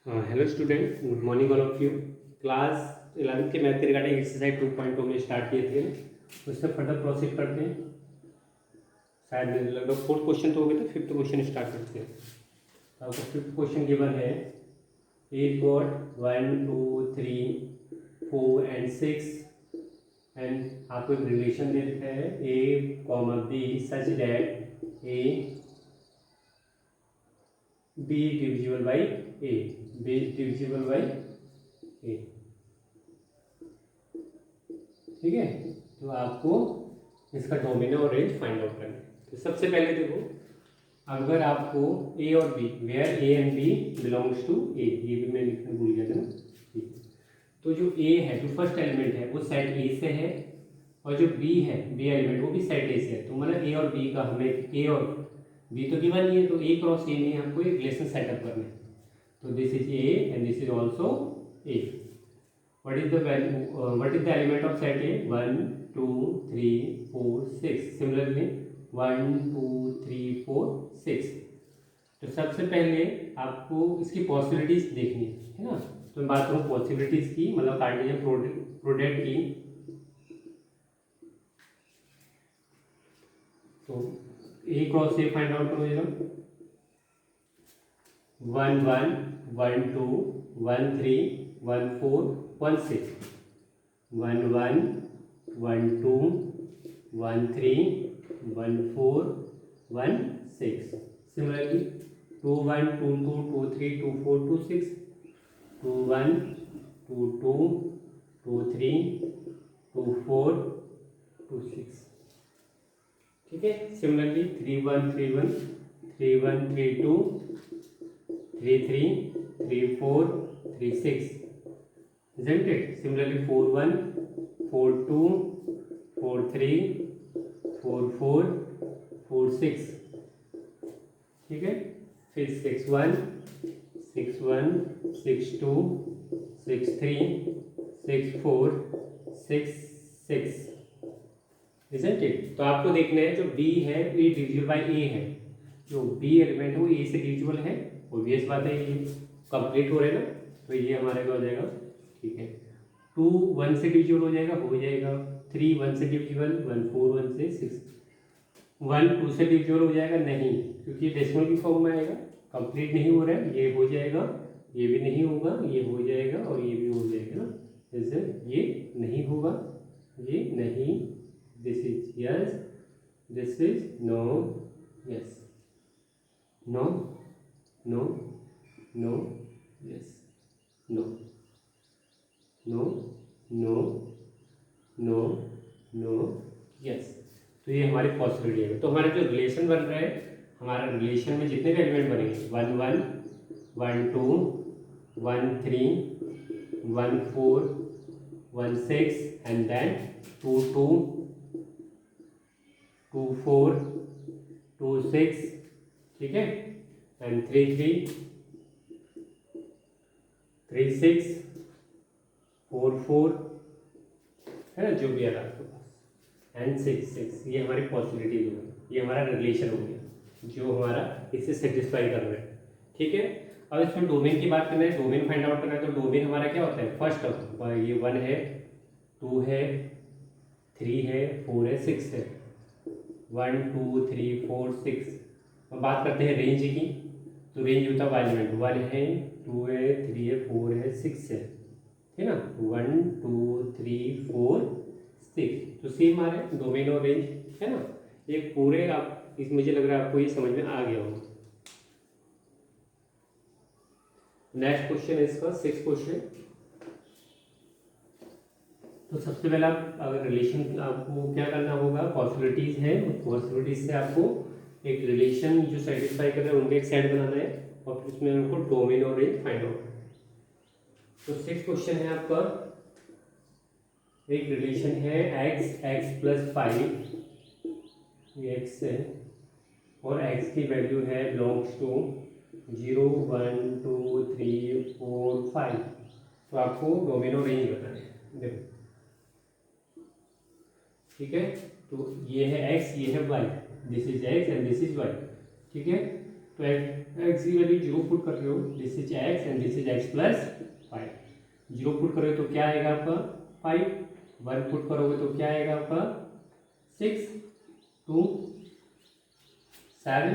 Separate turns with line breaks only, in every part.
Hello student, good morning all of you. Class 11th के math के regarding exercise 2.2 में start किए थे, उससे फर्दर प्रोसीड करते हैं। शायद लगभग 4th क्वेश्चन तो हो गए, तो 5th क्वेश्चन स्टार्ट करते हैं। तो आपको 5th क्वेश्चन गिवन है, ए गॉट 1 2 3 4 एंड 6 एंड आपको एक रिलेशन दे रखा है A comma B such that A B divisible by A, B divisible by A. ठीक है, तो आपको इसका डोमेन और रेंज फाइंड आउट करना है। तो सबसे पहले देखो, अगर आपको ए और B, where A and B belongs to A, ये भी मैं लिखना भूल गया था ना। ठीक है, तो जो ए है, जो फर्स्ट एलिमेंट है, वो सेट ए से है, और जो बी है, बी एलिमेंट, वो भी सेट ए से है। तो मतलब ए और बी का हमें, ए और बी तो गिवन नहीं है, तो ए क्रॉस ए में हमको एक रिलेशन सेटअप करना है। तो this is A and this is also a. What is the value? What is the element of set A? 1, 2, 3, 4, 6. Similarly, 1, 2, 3, 4, 6. तो सबसे पहले आपको इसकी पॉसिबिलिटीज देखनी है ना। तो मैं बात करूँ पॉसिबिलिटीज की, मतलब कार्टेशियन प्रोडक्ट की। तो ए क्रॉस ए फाइंड आउट करो जरा। 1 1 1 2 1 3 1 4 1 6, 1 1 1 2 1 3 1 4 1 6. Similarly, 2 1 2 2 2 3 2 4 2 6, 2 1 2 2 2 3 2 4 2 6. ठीक है, सिमिलरली 3 1 3 1 3 1 3 2 3 3 3 4 3 6, isn't it? Similarly 4 1 4 2 4 3 4 4 4 6. ठीक है, फिर 6 1 6 1 6 2 6 3 6 4 6 6, isn't it? तो आपको देखना है जो B है, B डिविजिबल बाई A है। जो B एलिमेंट है वो A से डिविजिबल है, ऑब्वियस बात है, ये कंप्लीट हो रहा है ना। तो ये हमारे का हो जाएगा। ठीक है, 2 1 से डिविजिबल हो जाएगा 3 1 से डिविजिबल 1 4 1 से 6, 1 2 से डिविजिबल हो जाएगा नहीं, क्योंकि ये डेसिमल की फॉर्म में आएगा, कंप्लीट नहीं हो रहा है, ये हो जाएगा, ये भी नहीं होगा, ये हो जाएगा और ये भी हो जाएगा ना। जैसे ये नहीं होगा, ये नहीं, this is yes, this is no, yes, no no no, yes, no no no no no, yes. तो ये हमारी पॉसिबिलिटी है। तो हमारा जो रिलेशन बन रहा है, हमारा रिलेशन में जितने भी एलिमेंट बनेंगे 1 1 1 2 1 3 1 4 1 6 एंड देन 2 2 2 4 2 6, ठीक है, एंड 3 3 3 6 4 4, है ना, जो भी आ रहा है आपके पास, एंड 6 6। ये हमारी पॉसिबिलिटीज हो गई, ये हमारा रिलेशन हो गया जो हमारा इससे सेटिस्फाई कर रहा है। ठीक है, अब इसमें डोमेन की बात करना है, डोमेन फाइंड आउट करना है। तो डोमेन हमारा क्या होता है, फर्स्ट ये 1 है 2 है 3 है 4 है 6 है, 1 2 3 4 6। अब बात करते हैं रेंज की। तो रेंज होता है एलिमेंट 1 है 2 है 3 है 4 है 6 है, ठीक है ना, 1 2 3 4 6। तो सेम आ रहा है डोमेन और रेंज, है ना। एक पूरे आप इस, मुझे लग रहा है आपको ये समझ में आ गया होगा। नेक्स्ट क्वेश्चन है इसका 6th क्वेश्चन। तो सबसे पहले आप अगर रिलेशन, आपको क्या करना होगा, पॉसिबिलिटीज है, पॉसिबिलिटीज से आपको एक रिलेशन जो सेटिस्फाई कर रहे हैं उनका एक सेट बनाना है, और फिर उसमें उनको डोमेन और रेंज फाइंड आउट। तो 6th क्वेश्चन है आपका, एक रिलेशन है x प्लस 5, ये x है, और x की वैल्यू है बिलोंग्स टू 0 1 2 3 4 5। तो आपको डोमेन और रेंज बताना है, देखो। ठीक है, तो ये है x, ये है y, this is x and this is y। ठीक है, तो एक्स की वैल्यू 0 पुट कर रहे हो, this is x and this is x plus 5। 0 put करोगे तो क्या आएगा आपका 5, 1 पुट करोगे तो क्या आएगा आपका 6, 2, 7,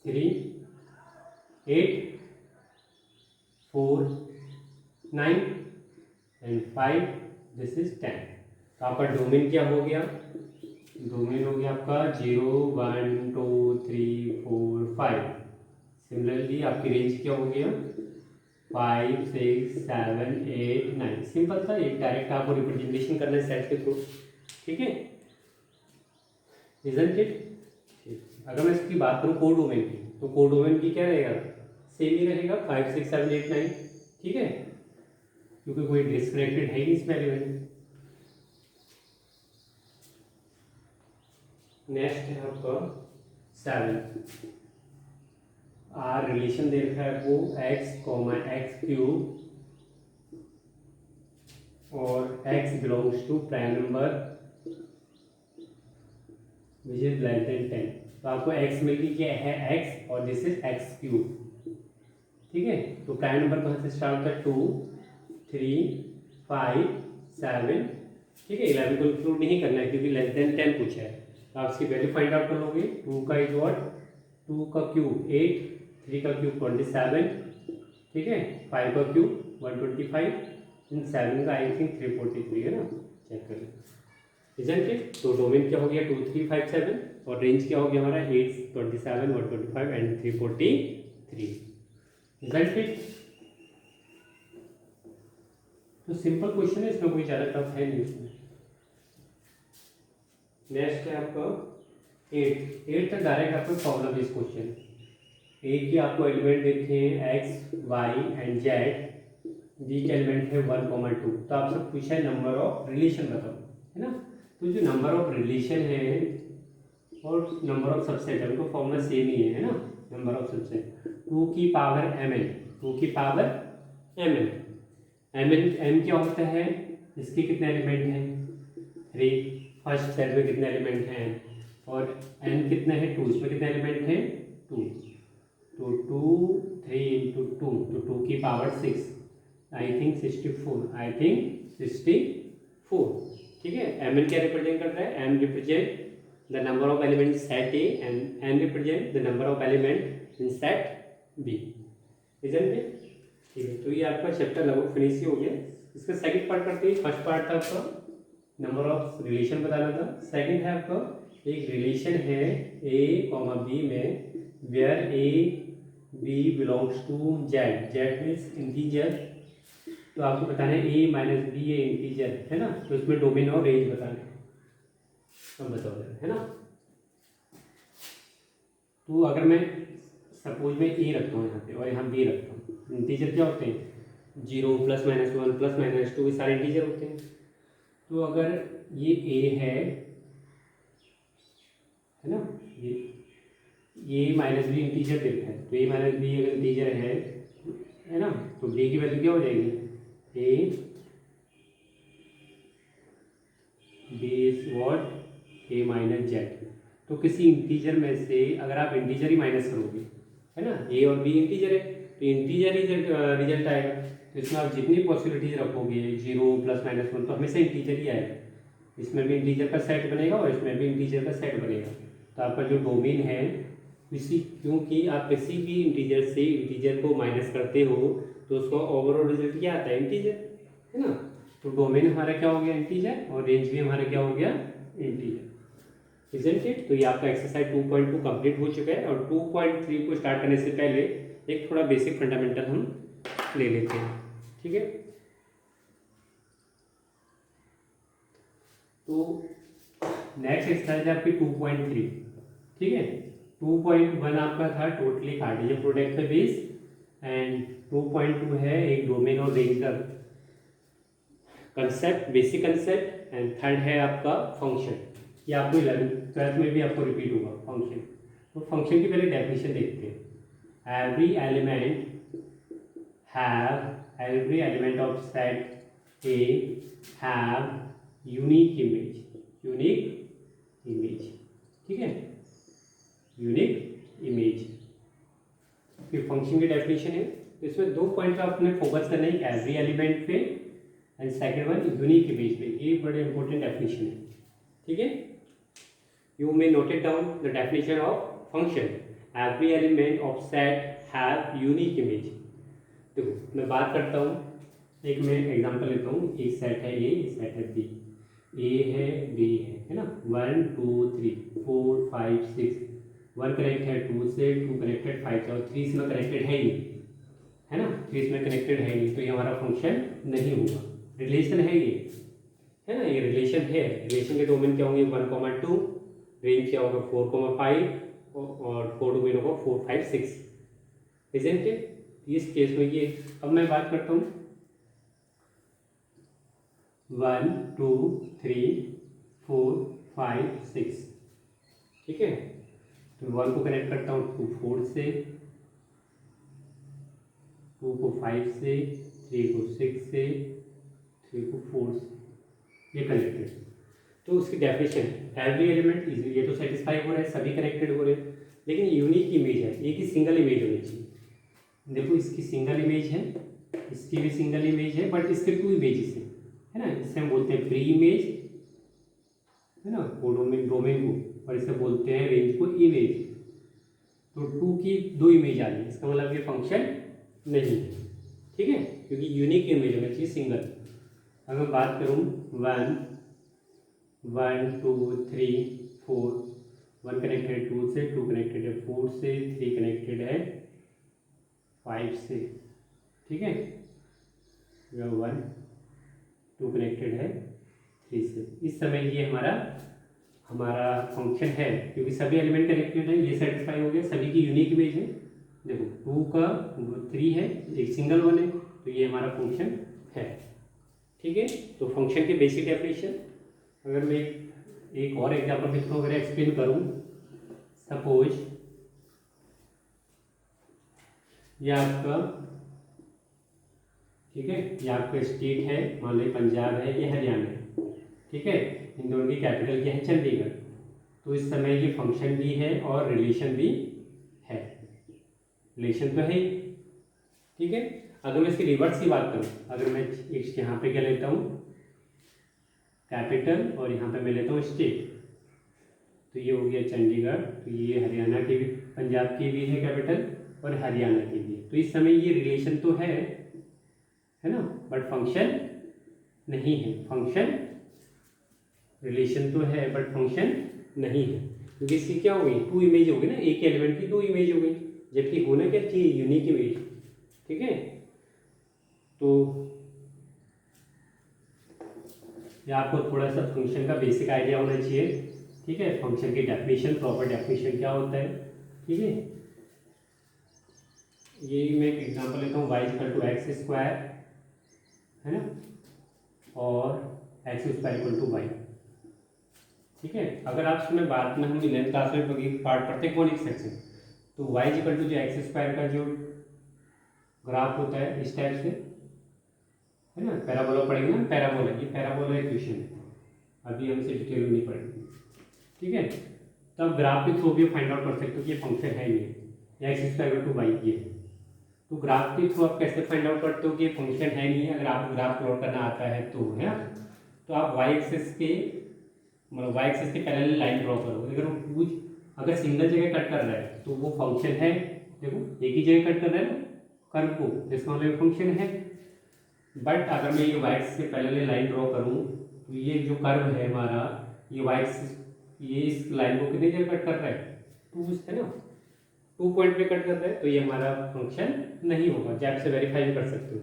3, 8, 4, 9 एंड 5, दिस इज 10। तो आपका डोमेन क्या हो गया, डोमेन हो गया आपका 0, 1, 2, 3, 4, 5। सिमिलरली आपकी रेंज क्या हो गया 5, 6, 7, 8, 9। सिंपल था, एक डायरेक्ट आपको रिप्रेजेंटेशन करना है सेट के थ्रू, ठीक है, इजंट इट। अगर मैं इसकी बात करूँ कोडोमेन की, तो कोडोमेन की क्या रहेगा, सेम ही रहेगा 5, 6, 7, 8, 9, ठीक है, क्योंकि कोई डिस्कनेक्टेड है ही नहीं इसमें एलिमेंट। नेक्स्ट है आपका 7, आर रिलेशन दे रखा है आपको x, x³ और x belongs to prime number which is less than 10। तो आपको x मिल गई क्या है x और दिस इज x³, ठीक है। तो प्राइम नंबर कहाँ से स्टार्ट होता है 2, 3, 5, 7, ठीक है। 11 को इंक्लूड नहीं करना है क्योंकि लेस देन 10 पूछा है, तो आप इसकी वैल्यू फाइंड आउट कर लोगे। 2 का इज व्हाट, 2 का क्यूब 8, 3 का क्यूब 27, ठीक है, 5 का क्यूब 125 एंड 7 का आई थिंक 343 है ना, चेक करें, इजंट इट। तो डोमेन क्या हो गया 2, 3, 5, 7 और रेंज क्या हो गया हमारा 8, 27, 125 एंड 343, इजंट इट। तो सिंपल क्वेश्चन है, इसमें कोई ज़्यादा टफ है नहीं इसमें। नेक्स्ट है आपका 8 तक डायरेक्ट आपको प्रॉब्लम है इस क्वेश्चन। 8 के आपको एलिमेंट देखे हैं x, y and z, D के एलिमेंट है 1, 2। तो आपसे पूछा है नंबर ऑफ रिलेशन बताओ, है ना। तो जो नंबर ऑफ रिलेशन है और नंबर ऑफ सबसेट है उनको फॉर्मूला सेम ही है ना। नंबर ऑफ सबसेट 2 की पावर mn, 2 की पावर mn, m क्या होता है, इसके कितने एलिमेंट हैं 3, फर्स्ट सेट में कितने एलिमेंट हैं, और n कितने हैं 2, इसमें कितने एलिमेंट हैं 2, तो 2, 3 इंटू 2, तो 2 की power 6, I think 64, I think 64, ठीक है। mn क्या रिप्रेजेंट कर रहा है, m represent the number of element set A and n represent the number of element in set B, isn't it, ठीक है। तो ये आपका चैप्टर लगभग फिनिश ही हो गया। इसका सेकंड पार्ट करते हैं। फर्स्ट पार्ट था आपका नंबर ऑफ रिलेशन बताना था, सेकंड है आपका एक रिलेशन है a, b में where a, b belongs to z, z means integer, तो आपको बताना है a माइनस b ये इंटीजर है ना, तो इसमें डोमेन और रेंज बताना है, तो बताओ है ना। तो अगर मैं सपोज में a रखता हूँ यहाँ पे और यहाँ b रखता हूँ, इंटीजर क्या होते हैं 0, +-1, +-2, ये सारे इंटीजर होते हैं। तो अगर ये a है ना, ये माइनस बी इंटीजर देता है, तो a माइनस बी अगर इंटीजर है ना, तो b की वैल्यू क्या हो जाएगी a, b is what a minus z। तो किसी इंटीजर में से अगर आप इंटीजर ही माइनस करोगे, है ना, a और b इंटीजर है तो इंटीजर ही रिजल्ट आएगा। तो इसमें आप जितनी पॉसिबिलिटीज रखोगे 0, +-1 तो हमेशा इंटीजर ही आएगा। इसमें भी इंटीजर का सेट बनेगा और इसमें भी इंटीजर का सेट बनेगा। तो आपका जो डोमेन है किसी, क्योंकि आप किसी भी इंटीजर से इंटीजर को माइनस करते हो तो उसका ओवरऑल रिजल्ट क्या आता है इंटीजर, है ना। तो डोमेन हमारा क्या हो गया इंटीजर और रेंज भी हमारा क्या हो गया इंटीजर, इजंट इट। तो ये आपका एक्सरसाइज 2.2 कंप्लीट हो चुका है और 2.3 को स्टार्ट करने से पहले एक थोड़ा बेसिक फंडामेंटल हम ले लेते हैं, ठीक है। तो नेक्स्ट एक्सरसाइज है आपकी 2.3, ठीक है। 2.1 आपका था टोटली कार्टेशियन प्रोडक्ट है बेस, एंड 2.2 है एक डोमेन और रेंज का concept, basic concept, and third है आपका फंक्शन। ये आपको 11th 12th में भी आपको रिपीट होगा फंक्शन। तो फंक्शन की पहले डेफिनेशन देखते हैं। Every element of set A have unique image, ठीक है, यूनिक इमेज। फिर फंक्शन की डेफिनेशन है, तो इसमें 2 पॉइंट पे आपने फोकस करना है, एवरी एलिमेंट पे and second one unique image पे। ये बड़े इंपॉर्टेंट डेफिनेशन है, ठीक है। You may note it down the definition of function, every element of set have unique image. देखो मैं बात करता हूँ, एक मैं एग्जांपल लेता हूँ, एक सेट है ए, सेट है बी, ए है बी है ना, 1 2 3 4 5 6, 1 कनेक्ट है 2 से, 2 कनेक्टेड 5 से, और 3 इसमें कनेक्टेड है ही, है ना, 3 इसमें कनेक्टेड है नहीं, तो ये हमारा फंक्शन नहीं होगा। रिलेशन है ये, है ना, ये रिलेशन है। रिलेशन के डोमेन क्या होंगे, 1,2, रेंज क्या होगा 4,5, और 4 डोमेन होगा 4 5 6, इजंट इट। इस केस में ये, अब मैं बात करता हूँ 1 2 3 4 5 6, ठीक है। तो 1 को कनेक्ट करता हूँ 2 4 से, 2 को 5 से, 3 को 6 से, 3 को 4 से, ये कनेक्टेड। तो उसकी डेफिनेशन एवरी एलिमेंट इज, ये तो सेटिस्फाई हो रहा है, सभी कनेक्टेड हो रहे हैं, लेकिन यूनिक इमेज है, एक ही सिंगल इमेज होनी चाहिए। देखो इसकी सिंगल इमेज है, इसकी भी सिंगल इमेज है, बट इसके 2 इमेजेस हैं, है ना। इससे हम बोलते हैं प्री इमेज, है ना, डोमेन को, और इसे बोलते हैं रेंज को इमेज। तो 2 की 2 इमेज आ रही है, इसका मतलब ये फंक्शन नहीं है, ठीक है, क्योंकि यूनिक इमेज होना चाहिए सिंगल। अगर मैं बात करूँ 1 1 2 3 4, 1 कनेक्टेड है 2 से, 2 कनेक्टेड है 4 से, 3 कनेक्टेड है 5 से, ठीक है, 1 2 कनेक्टेड है 3 से। इस समय ये हमारा फंक्शन है, क्योंकि सभी एलिमेंट कनेक्टेड है, ये सेटिस्फाई हो गया, सभी की यूनिक इमेज है। देखो 2 का 3 है, एक सिंगल 1 है, तो ये हमारा फंक्शन है, ठीक है। तो फंक्शन की बेसिक डेफिनेशन, अगर मैं एक और एग्जाम्पल के थ्रू अगर एक्सप्लेन करूँ, सपोज ये आपका, ठीक है, ये आपका स्टेट है, मान लो पंजाब है, ये हरियाणा है, ठीक है, इन दोनों की कैपिटल क्या है, चंडीगढ़। तो इस समय ये फंक्शन भी है और रिलेशन भी है, रिलेशन तो है ही, ठीक है। अगर मैं इसकी रिवर्स की बात करूँ, अगर मैं यहाँ पे क्या लेता हूँ कैपिटल, और यहाँ पे मैं लेता हूँ स्टेट, तो ये हो गया चंडीगढ़, तो ये हरियाणा की भी, पंजाब की भी है कैपिटल और हरियाणा की भी है। तो इस समय ये रिलेशन तो है ना, बट फंक्शन नहीं है, फंक्शन, रिलेशन तो है बट फंक्शन नहीं है, क्योंकि इसकी क्या हो गई, 2 इमेज हो गई ना, एक एलिमेंट की 2 इमेज हो गई, जबकि होना क्या चाहिए, यूनिक इमेज, ठीक है। तो ये आपको थोड़ा सा फंक्शन का बेसिक आइडिया होना चाहिए, ठीक है। फंक्शन की डेफिनेशन, प्रॉपर डेफिनेशन क्या होता है, ठीक है। ये मैं एक एग्जांपल लेता हूँ, y equal to X square, है ना, और X square equal to Y, ठीक है। अगर आप इसमें बात में, हम 11th क्लास में पार्ट पढ़ते हैं कॉनिक सेक्शन, तो y इक्वल टू जो एक्स स्क्वायर का जो ग्राफ होता है इस टाइप से, है ना, पैराबोला पढ़ेंगे ना, पैराबोला, ये पैराबोला इक्वेशन है, अभी हम इसे डिटेल में नहीं पढ़ेंगे, ठीक है। तब ग्राफ के थ्रू भी फाइंड आउट कर सकते हो कि ये फंक्शन है ये, X square equal to Y ये। तो ग्राफ के थ्रू आप कैसे फाइंड आउट करते हो कि ये फंक्शन है नहीं है, अगर आपको ग्राफ प्लॉट करना आता है तो, है ना। तो आप वाई एक्सिस के, मतलब वाई एक्सिस के पैरेलल लाइन ड्रॉ करो, अगर सिंगल जगह कट कर रहा है तो वो फंक्शन है, देखो एक ही जगह कट कर रहा है ना कर्व को, इसका मतलब फंक्शन है। बट अगर मैं ये वाई एक्सिस के पैरेलल लाइन ड्रॉ करूँ, तो ये जो कर्व है हमारा, ये वाई एक्सिस, ये इस लाइन को कितनी जगह कट कर रहा है, 2 है ना, 2 पॉइंट पे कट कर रहा है, तो ये हमारा फंक्शन नहीं होगा, जब से वेरीफाई भी कर सकते हो।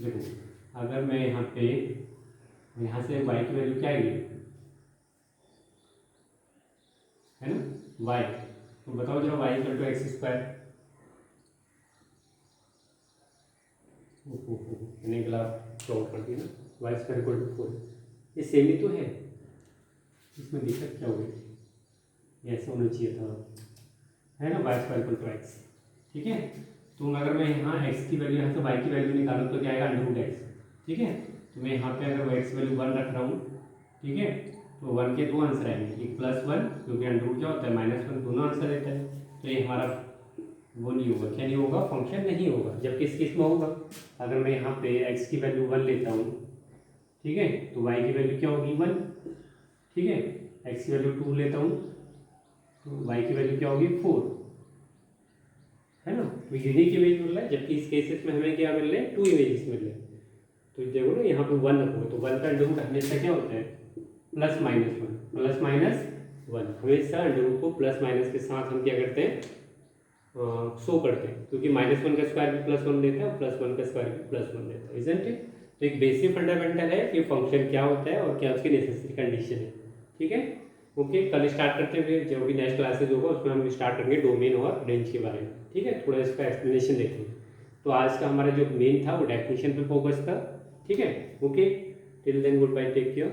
देखो अगर मैं यहाँ पे, यहाँ से y की वैल्यू क्या आएगी, है ना, y, तो बताओ जरा y equal to X square, मैंने ग्राफ प्लॉट कर दिया ना, वाई स्क्वायर इक्वल टू 4, ये सेम ही तो है, इसमें दिक्कत क्या हो गई, ऐसा होना चाहिए था, है ना, Y square equal to X, ठीक है। तो अगर मैं यहाँ x की वैल्यू, यहाँ से y की वैल्यू निकालूँ तो क्या आएगा, √x, ठीक है। तो मैं यहाँ पे अगर x वैल्यू 1 रख रहा हूँ, ठीक है, तो 1 के 2 आंसर आएंगे, एक +1, क्योंकि √ क्या होता है, -1, दोनों आंसर देता है, तो ये हमारा वो नहीं होगा, क्या नहीं होगा, फंक्शन नहीं होगा। जबकि इस केस में होगा, अगर मैं यहाँ पे x की वैल्यू 1 लेता हूँ, ठीक है, तो y की वैल्यू क्या होगी 1, ठीक है, x की वैल्यू 2 लेता हूँ तो y की वैल्यू क्या होगी 4, है ना। तो यूनिक इमेज मिल रहा है, जबकि इस केसेस में हमें क्या मिल रहे हैं, 2 इमेजेस मिल रहे हैं। तो देखो ना यहाँ पे 1 रखो, तो 1 का अंडर रूट हमेशा क्या होता है, प्लस माइनस 1, प्लस माइनस 1, हमेशा अंडर रूट को प्लस माइनस के साथ हम क्या करते हैं, शो करते हैं, क्योंकि -1 का स्क्वायर भी +1 देता है और +1 का स्क्वायर भी +1 देता है, इजंट इट। तो एक बेसिक फंडामेंटल है कि फंक्शन क्या होता है और क्या उसकी नेसेसरी कंडीशन है, ठीक है। ओके, कल स्टार्ट करते हैं, फिर जो भी नेक्स्ट क्लासेज होगा उसमें हम स्टार्ट करेंगे डोमेन और रेंज के बारे में, ठीक है, थोड़ा इसका एक्सप्लेनेशन देखेंगे। तो आज का हमारा जो मेन था वो डेफिनेशन पे फोकस था, ठीक है। Okay, till then good bye, take care.